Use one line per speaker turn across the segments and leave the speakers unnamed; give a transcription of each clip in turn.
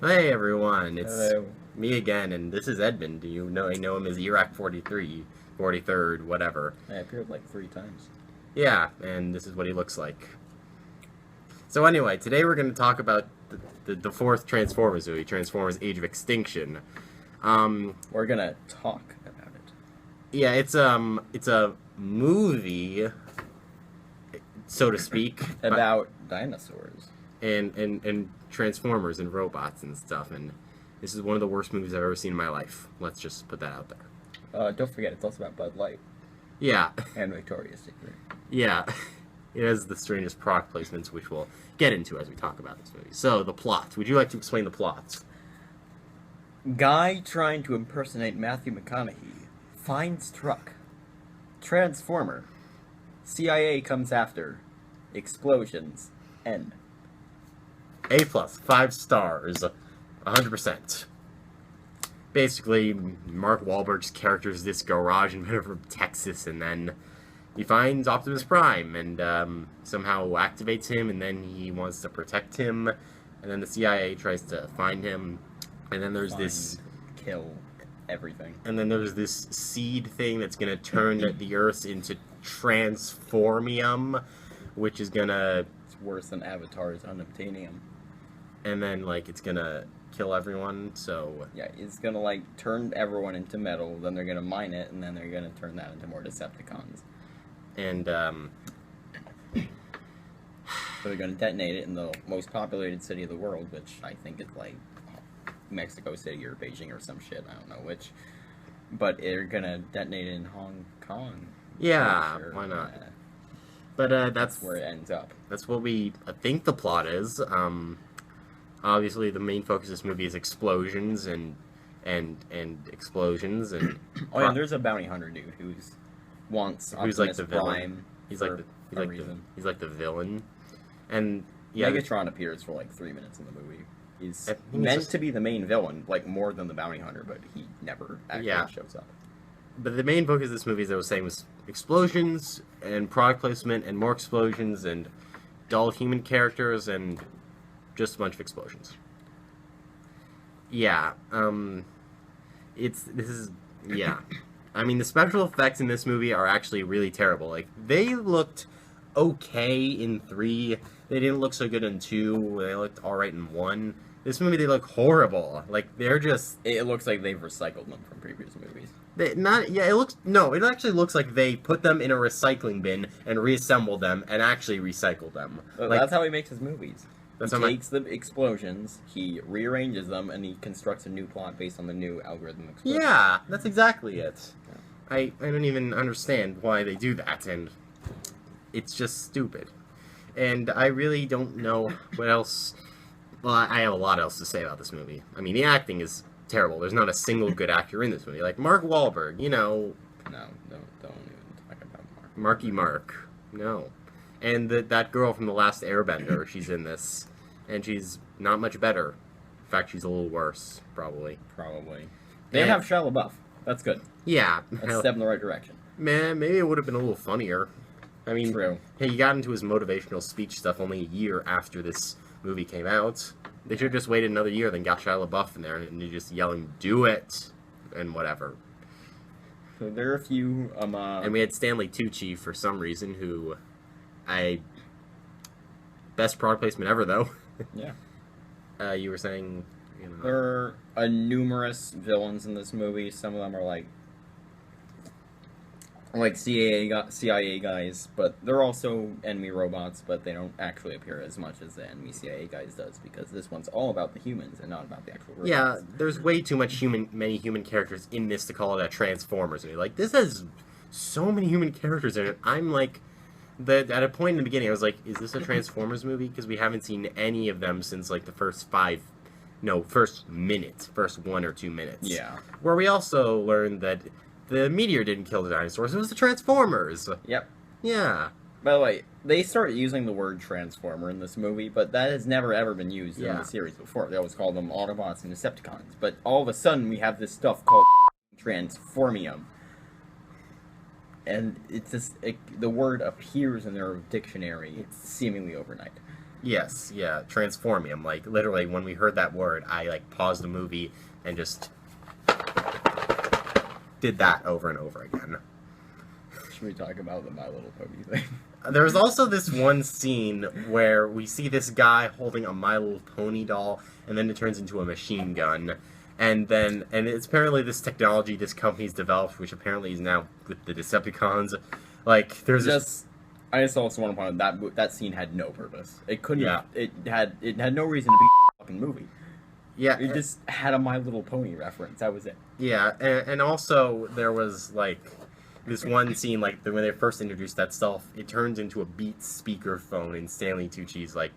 Hey everyone, it's
Hello.
me again, and this is Edmund. Do you know? I know him as Iraq 43, 43rd, whatever.
I appeared like 3 times.
Yeah, and this is what he looks like. So anyway, today we're going to talk about the fourth Transformers movie, Transformers: Age of Extinction.
We're gonna talk about it.
Yeah, it's a movie, so to speak,
About dinosaurs.
and Transformers and robots and stuff, and this is one of the worst movies I've ever seen in my life. Let's just put that out there.
Don't forget, it's also about Bud Light
Yeah.
and Victoria's Secret.
Yeah. It has the strangest product placements, which we'll get into as we talk about this movie. So, the plot. Would you like to explain the plot?
Guy trying to impersonate Matthew McConaughey finds truck. Transformer. CIA comes after. Explosions. End.
A+, 5 stars, 100%. Basically, Mark Wahlberg's character is this garage inventor from Texas, and then he finds Optimus Prime, and somehow activates him, and then he wants to protect him, and then the CIA tries to find him, and then there's this...
Kill everything.
And then there's this seed thing that's gonna turn the Earth into transformium, which is gonna...
It's worse than Avatar's unobtainium.
And then, like, it's gonna kill everyone, so...
Yeah, it's gonna, like, turn everyone into metal, then they're gonna mine it, and then they're gonna turn that into more Decepticons.
And,
So they're gonna detonate it in the most populated city of the world, which I think is, like, Mexico City or Beijing or some shit, I don't know which. But they're gonna detonate it in Hong Kong.
yeah,
Sure.
why not? But, that's
Where it ends up.
That's what I think the plot is. Obviously, the main focus of this movie is explosions and explosions and...
Oh yeah, there's a bounty hunter dude who's
who's like
Optimus
the villain.
Prime
He's
for
like
a reason.
he's like the villain. And yeah,
Megatron appears for like 3 minutes in the movie. He's
I think it's
meant
just-
to be the main villain, like more than the bounty hunter, but he never actually
Yeah.
shows up.
But the main focus of this movie, as I was saying, was explosions and product placement and more explosions and dull human characters and just a bunch of explosions. Yeah, yeah. I mean, the special effects in this movie are actually really terrible. Like, they looked okay in 3. They didn't look so good in 2. They looked alright in 1. This movie, they look horrible. Like, they're just...
It looks like they've recycled them from previous movies.
It actually looks like they put them in a recycling bin and reassembled them and actually recycled them.
But
Like,
that's how he makes his movies.
That's
He
how
takes the explosions, he rearranges them, and he constructs a new plot based on the new algorithm explosion.
yeah, that's exactly it. I don't even understand why they do that, and it's just stupid. And I really don't know what else... Well, I have a lot else to say about this movie. I mean, the acting is terrible. There's not a single good actor in this movie. Like, Mark Wahlberg, you know...
No, don't even talk about Mark.
Marky Mark. No. And that girl from The Last Airbender, she's in this. And she's not much better. In fact, she's a little worse, probably.
Probably. They
And-
have Shia LaBeouf. That's good.
Yeah.
That's a step in the right direction.
Man, maybe it would have been a little funnier. I mean,
True.
Hey, he got into his motivational speech stuff only a year after this movie came out. They should have just waited another year, then got Shia LaBeouf in there, and you just yelling, "Do it!" and whatever.
So there are a few,
And we had Stanley Tucci for some reason, who best product placement ever, though.
yeah.
You were saying, you know...
There are numerous villains in this movie. Some of them are like CIA guys, but they're also enemy robots, but they don't actually appear as much as the enemy CIA guys does, because this one's all about the humans and not about the actual robots.
Yeah, there's way too many human characters in this to call it a Transformers movie. Like, this has so many human characters in it. I'm like, at a point in the beginning, I was like, is this a Transformers movie? Because we haven't seen any of them since, like, the first 1 or 2 minutes.
Yeah.
Where we also learned that the meteor didn't kill the dinosaurs, it was the Transformers.
Yep.
Yeah.
By the way, they started using the word Transformer in this movie, but that has never ever been used in
Yeah.
the series before. They always called them Autobots and Decepticons. But all of a sudden, we have this stuff called Transformium. And it's just, the word appears in their dictionary seemingly overnight.
Yes, yeah, transformium. Like, literally, when we heard that word, I, like, paused the movie and just did that over and over again.
Should we talk about the My Little Pony thing?
There's also this one scene where we see this guy holding a My Little Pony doll, and then it turns into a machine gun. And it's apparently this technology this company's developed, which apparently is now with the Decepticons. Like, there's
I just also want to point out that scene had no purpose. It couldn't.
Yeah.
It had no reason to be a fucking movie.
Yeah.
It just had a My Little Pony reference. That was it.
Yeah, and also there was, like, this one scene, like, when they first introduced that stuff, it turns into a Beats speakerphone, and Stanley Tucci's, like,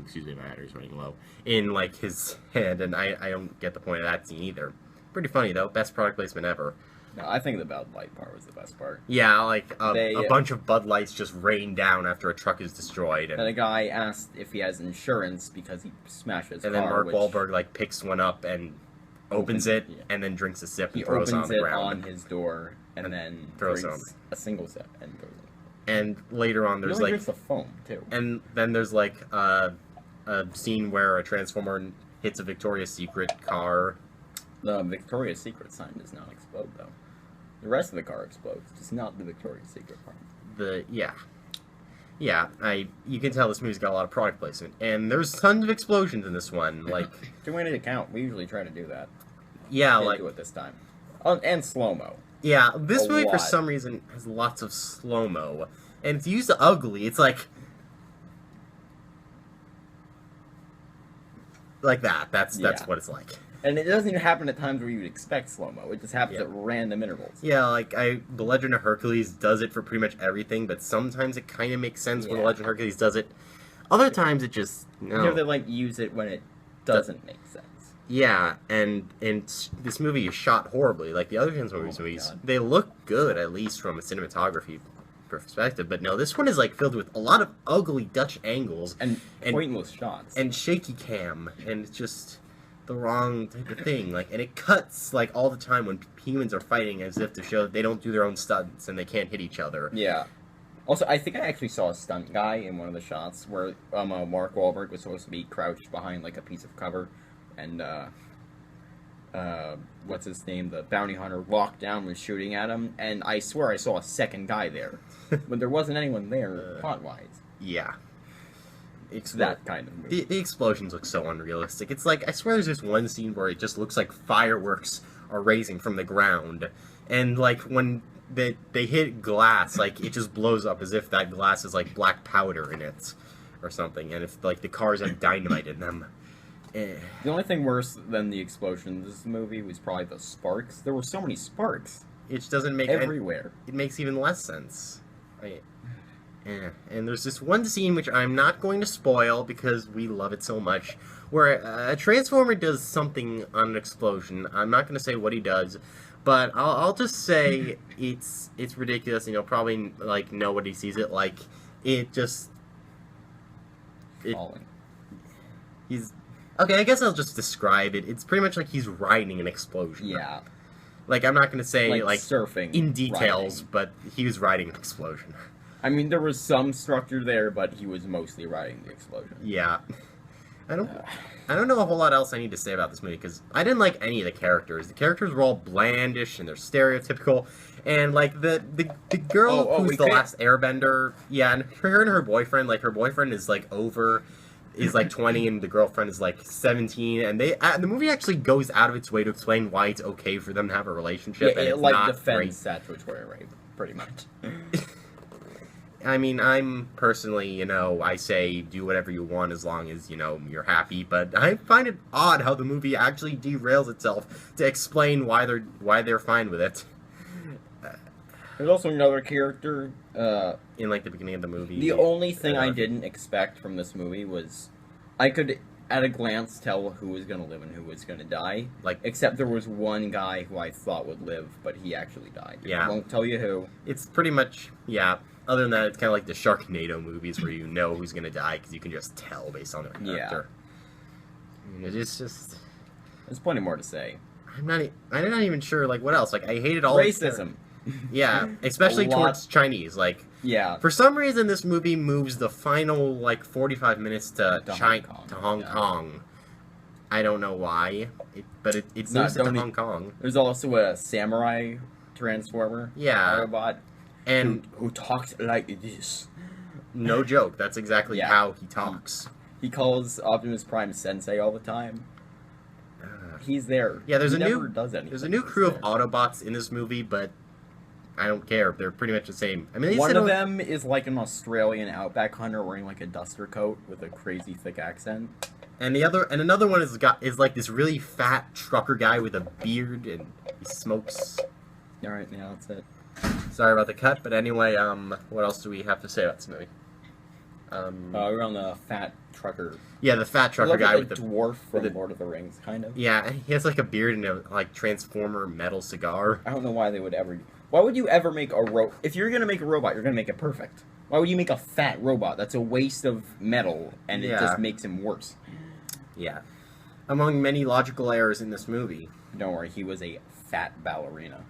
excuse me, my battery's running low, in, like, his hand, and I don't get the point of that scene either. Pretty funny, though. Best product placement ever.
No, I think the Bud Light part was the best part.
Yeah, like, a bunch of Bud Lights just rain down after a truck is destroyed.
And a guy asked if he has insurance because he smashed his car.
And then Mark Wahlberg, like, picks one up and opens it, and then drinks a sip and throws it on the ground.
He opens it on his door, and then
throws
drinks a single sip and goes in.
And later on, there's,
he
like...
drinks the foam, too.
And then there's, like, a scene where a Transformer hits a Victoria's Secret car.
The Victoria's Secret sign does not explode, though. The rest of the car explodes, just not the Victoria's Secret part.
You can tell this movie's got a lot of product placement, and there's tons of explosions in this one. Like,
too many to count. We usually try to do that.
Yeah,
Didn't do it this time. Oh, and slow mo.
Yeah, this movie for some reason has lots of slow mo, and it's used ugly. It's like that. That's what it's like.
And it doesn't even happen at times where you'd expect slow-mo. It just happens at random intervals.
Yeah, like, The Legend of Hercules does it for pretty much everything, but sometimes it kind of makes sense when The Legend of Hercules does it. Other times it just,
they, like, use it when it doesn't make sense.
Yeah, and this movie is shot horribly. Like, the other Transformers movies, they look good, at least from a cinematography perspective, but no, this one is, like, filled with a lot of ugly Dutch angles.
And pointless shots.
And shaky cam, and it's just... the wrong type of thing, like, and it cuts, like, all the time when humans are fighting as if to show that they don't do their own stunts and they can't hit each other.
Yeah. Also, I think I actually saw a stunt guy in one of the shots where Mark Wahlberg was supposed to be crouched behind, like, a piece of cover, and, what's his name, the bounty hunter, locked down, was shooting at him, and I swear I saw a second guy there, but there wasn't anyone there, plot-wise.
Yeah.
It's that kind of movie.
The explosions look so unrealistic. It's like, I swear there's this one scene where it just looks like fireworks are raising from the ground. And, like, when they hit glass, like, it just blows up as if that glass is, like, black powder in it. Or something. And if, like, the cars have dynamite in them.
The only thing worse than the explosions in this movie was probably the sparks. There were so many sparks.
It doesn't make...
everywhere.
It makes even less sense. And there's this one scene which I'm not going to spoil because we love it so much, where a Transformer does something on an explosion. I'm not going to say what he does, but I'll just say it's ridiculous, and you'll probably, like, know what he sees it like.
Falling.
Okay, I guess I'll just describe it. It's pretty much like he's riding an explosion.
Yeah.
Like, I'm not going to say, like
surfing.
In details,
riding.
But he was riding an explosion.
I mean, there was some structure there, but he was mostly riding the explosion.
Yeah. I don't know a whole lot else I need to say about this movie, because I didn't like any of the characters. The characters were all blandish, and they're stereotypical, and, like, the girl who's the last airbender, yeah, and her boyfriend, like, her boyfriend is, like, is, like, 20, and the girlfriend is, like, 17, and the movie actually goes out of its way to explain why it's okay for them to have a relationship, and it's not
defends statutory rape, pretty much.
I mean, I'm personally, I say do whatever you want as long as, you're happy, but I find it odd how the movie actually derails itself to explain why they're fine with it.
There's also another character,
in, like, the beginning of the movie.
The only thing I didn't expect from this movie was, I could, at a glance, tell who was going to live and who was going to die.
Like,
except there was one guy who I thought would live, but he actually died.
Yeah.
I won't tell you who.
It's pretty much, yeah. Other than that, it's kind of like the Sharknado movies where you know who's going to die because you can just tell based on their character. Yeah. It's just...
There's plenty more to say.
I'm not even sure, like, what else. Like, I hated all...
Racism.
Yeah, especially
A lot.
towards Chinese. Like,
Yeah.
for some reason, this movie moves the final, like, 45 minutes to Hong
Yeah.
Kong. I don't know why, but it
It's
moves
not-
it to
don't e-
Hong Kong.
There's also a samurai transformer.
Yeah.
Autobot.
And
who talks like this.
no joke, that's exactly
Yeah.
how he talks.
He calls Optimus Prime Sensei all the time. He's there.
Yeah, there's
He
a
never
new
does anything.
there's a new
He's
crew of
there.
Autobots in this movie, but I don't care. They're pretty much the same. I mean, they
One
said
of them is like an Australian outback hunter wearing like a duster coat with a crazy thick accent.
and another one is like this really fat trucker guy with a beard and he smokes.
All right, yeah, that's it.
Sorry about the cut, but anyway, what else do we have to say about this movie?
We're on the fat trucker.
Yeah, the fat trucker
Look
guy
at
with
the
the
dwarf from
with the-
Lord of the Rings, kind of.
yeah, he has like a beard and a like transformer metal cigar.
I don't know why they would ever. Why would you ever make a If you're gonna make a robot, you're gonna make it perfect. Why would you make a fat robot? That's a waste of metal, and it
Yeah.
just makes him worse.
Yeah, among many logical errors in this movie.
Don't worry, he was a fat ballerina.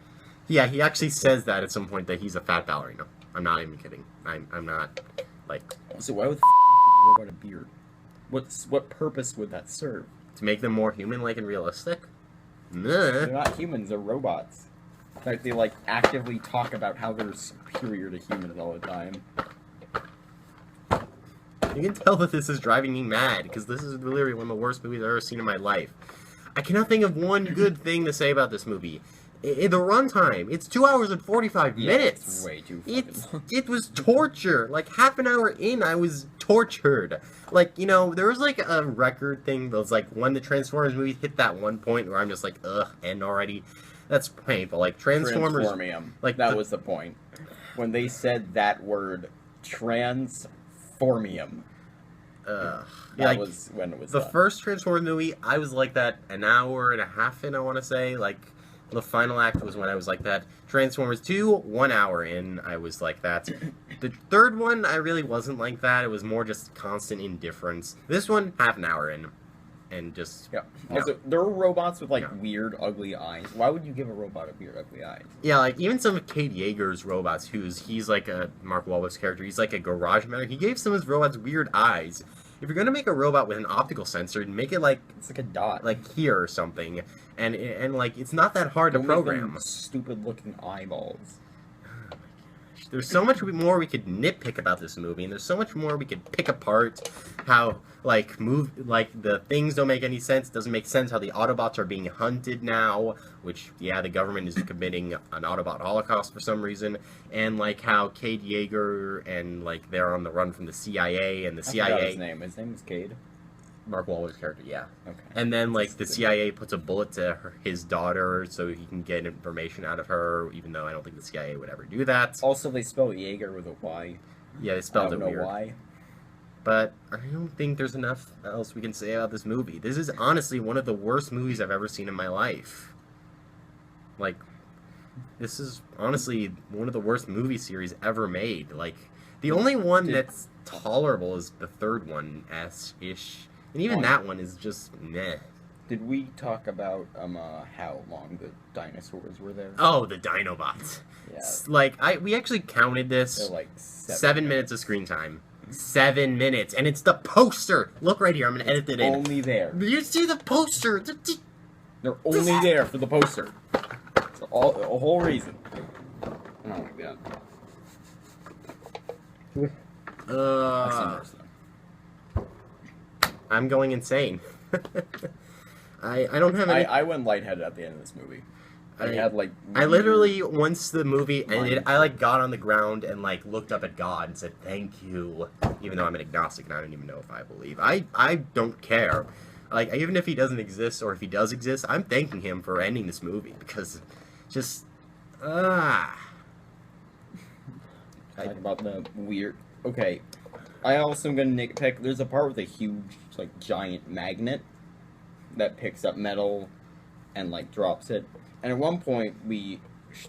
Yeah, he actually says that at some point that he's a fat ballerina. I'm not even kidding. I'm not like
So why would the give a robot a beard? What purpose would that serve?
to make them more human-like and realistic.
They're
Nah.
not humans; they're robots. In fact, they like actively talk about how they're superior to humans all the time.
You can tell that this is driving me mad because this is literally one of the worst movies I've ever seen in my life. I cannot think of one good thing to say about this movie. The runtime, it's 2 hours and 45
Yeah,
minutes.
it's way too fucking long.
It was torture. Like half an hour in, I was tortured. Like, you know, there was like a record thing that was like when the Transformers movie hit that one point where I'm just like, ugh, end already. That's painful. Like Transformers,
Transformium.
like
That
the-
was the point. When they said that word, transformium.
That
That was when it was
the
done.
first Transformers movie. I was like that an hour and a half in. I want to say like the final act was when I was like that. Transformers 2, 1 hour in, I was like that. The third one, I really wasn't like that. It was more just constant indifference. This one, half an hour in, and just
Yeah.
no.
Also, there were robots with like
No.
weird, ugly eyes. Why would you give a robot a weird, ugly eye?
Yeah, like even some of Cade Yeager's robots, he's like a Mark Wahlberg's character. He's like a garage maker. He gave some of his robots weird eyes. If you're gonna make a robot with an optical sensor, make it like
It's like a dot.
here or something, and like it's not that hard to
Don't make them
program.
stupid-looking eyeballs.
There's so much more we could nitpick about this movie, and there's so much more we could pick apart. How the things don't make any sense. It doesn't make sense how the Autobots are being hunted now, which yeah, the government is committing an Autobot holocaust for some reason, and like how Cade Yeager and like they're on the run from the CIA, and the
I forgot his
CIA,
name. His name is Cade.
Mark Wahlberg's character, yeah.
Okay.
And then, like, the
That's
CIA puts a bullet to his daughter so he can get information out of her, even though I don't think the CIA would ever do that.
Also, they spell Jaeger with a Y.
Yeah, they
I
spelled
don't
it
know
weird.
why.
But I don't think there's enough else we can say about this movie. This is honestly one of the worst movies I've ever seen in my life. Like, this is honestly one of the worst movie series ever made. Like, the only one that's tolerable is the third one, ish. And even that one is just meh.
Did we talk about how long the dinosaurs were there?
Oh, the Dinobots.
Yeah.
Like, we actually counted
They're
this.
like
7 minutes of screen time. 7 minutes. And it's the poster. Look right here. I'm going to edit it in.
Only there.
You see the poster.
They're only there for the poster. That's all, the whole reason. Oh my god. I've seen worse, though.
I'm going insane. I don't have any...
I went lightheaded at the end of this movie. I had like.
I literally, once the movie ended,
Mind.
I like got on the ground and like looked up at God and said, thank you. Even though I'm an agnostic and I don't even know if I believe. I don't care. Like, even if he doesn't exist or if he does exist, I'm thanking him for ending this movie because just,
Talk about the weird. Okay, I also am gonna nitpick. There's a part with a huge, like, giant magnet that picks up metal and like drops it. And at one point, we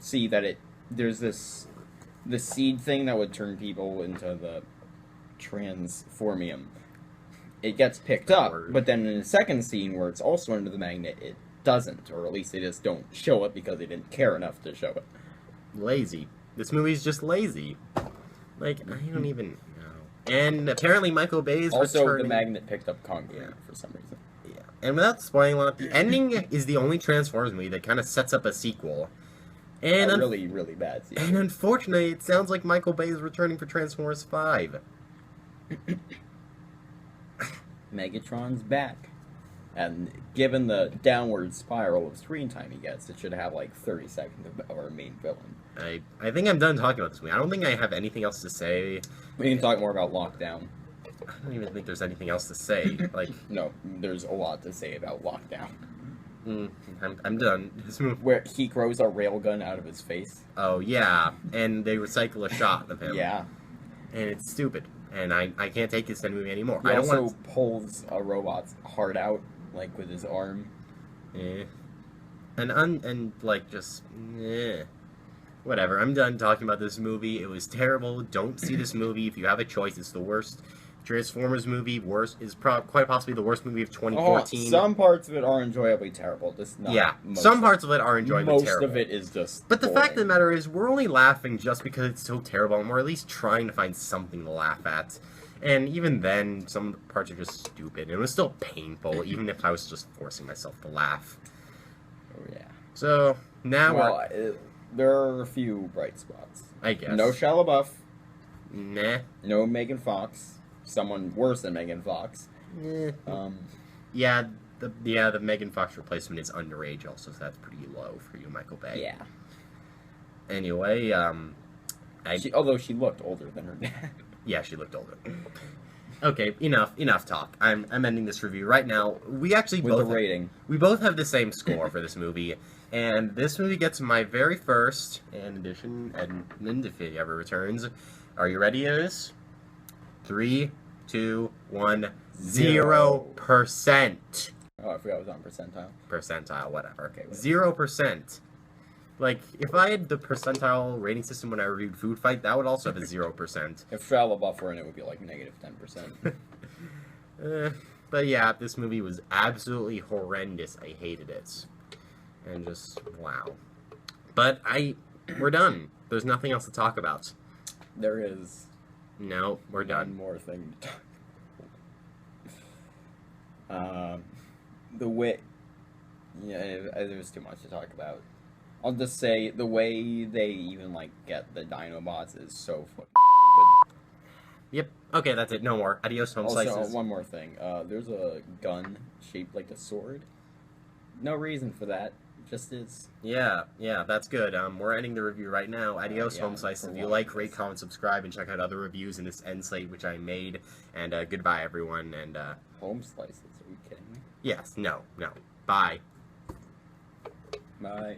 see that there's the seed thing that would turn people into the transformium. It gets picked up, but then in the second scene where it's also under the magnet, it doesn't, or at least they just don't show it because they didn't care enough to show it.
lazy. This movie's just lazy. Like, I don't even know. And apparently Michael Bay is
Also,
returning.
the magnet picked up concrete for some reason.
Yeah. And without spoiling a lot, the ending is the only Transformers movie that kind of sets up a sequel. And
A really, really bad sequel.
And unfortunately, it sounds like Michael Bay is returning for Transformers 5.
Megatron's back. And given the downward spiral of screen time he gets, it should have like 30 seconds of our main villain.
I think I'm done talking about this movie. I don't think I have anything else to say.
We can talk more about Lockdown.
I don't even think there's anything else to say. Like,
No, there's a lot to say about Lockdown.
I'm done. This movie.
Where he grows a railgun out of his face.
Oh yeah, and they recycle a shot of him.
Yeah.
And it's stupid. And I can't take this movie anymore.
He
I don't
also
want.
pulls a robot's heart out, like with his arm.
Eh. And like just whatever. I'm done talking about this movie. It was terrible. Don't see this movie if you have a choice. It's the worst Transformers movie. Quite possibly the worst movie of 2014.
Oh, some parts of it are enjoyably terrible. Just not
Yeah,
most
some
of
parts of it are enjoyably
Most
terrible.
of it is just.
But the
boring.
fact of the matter is, we're only laughing just because it's so terrible, and we're at least trying to find something to laugh at. And even then, some parts are just stupid, and it was still painful, even if I was just forcing myself to laugh.
Oh yeah.
So now
there are a few bright spots.
I guess.
No Shia LaBeouf.
Nah.
No Megan Fox. Someone worse than Megan Fox.
Eh. Yeah, the Megan Fox replacement is underage also, so that's pretty low for you, Michael Bay.
Yeah.
Anyway,
Although she looked older than her dad.
Yeah, she looked older. Okay, enough talk. I'm ending this review right now. We actually
With
both
the rating.
We both have the same score for this movie, and this movie gets my very first edition, and if it ever returns. Are you ready, Iris? 3, 2, 1, 0%.
Oh, I forgot it was on percentile.
Percentile, whatever.
Okay, whatever.
0%. Like, if I had the percentile rating system when I reviewed Food Fight, that would also have a 0%.
If Shia LaBeouf were in it, would be like negative 10%.
But yeah, this movie was absolutely horrendous. I hated it. And just, wow. But we're done. There's nothing else to talk about.
There is
No, we're
one
done.
more thing to talk. The way, there's too much to talk about. I'll just say the way they even like get the Dinobots is so fucking stupid.
Yep. Okay, that's it. No more. Adios, home
Also,
slices.
one more thing. There's a gun shaped like a sword. No reason for that. Just is.
Yeah, that's good. We're ending the review right now. Adios,
Yeah,
home slices.
for
If you
one.
like, rate, comment, subscribe, and check out other reviews in this end slate which I made. And goodbye, everyone. And
Home slices. Are you kidding me?
yes, no. Bye.
Bye.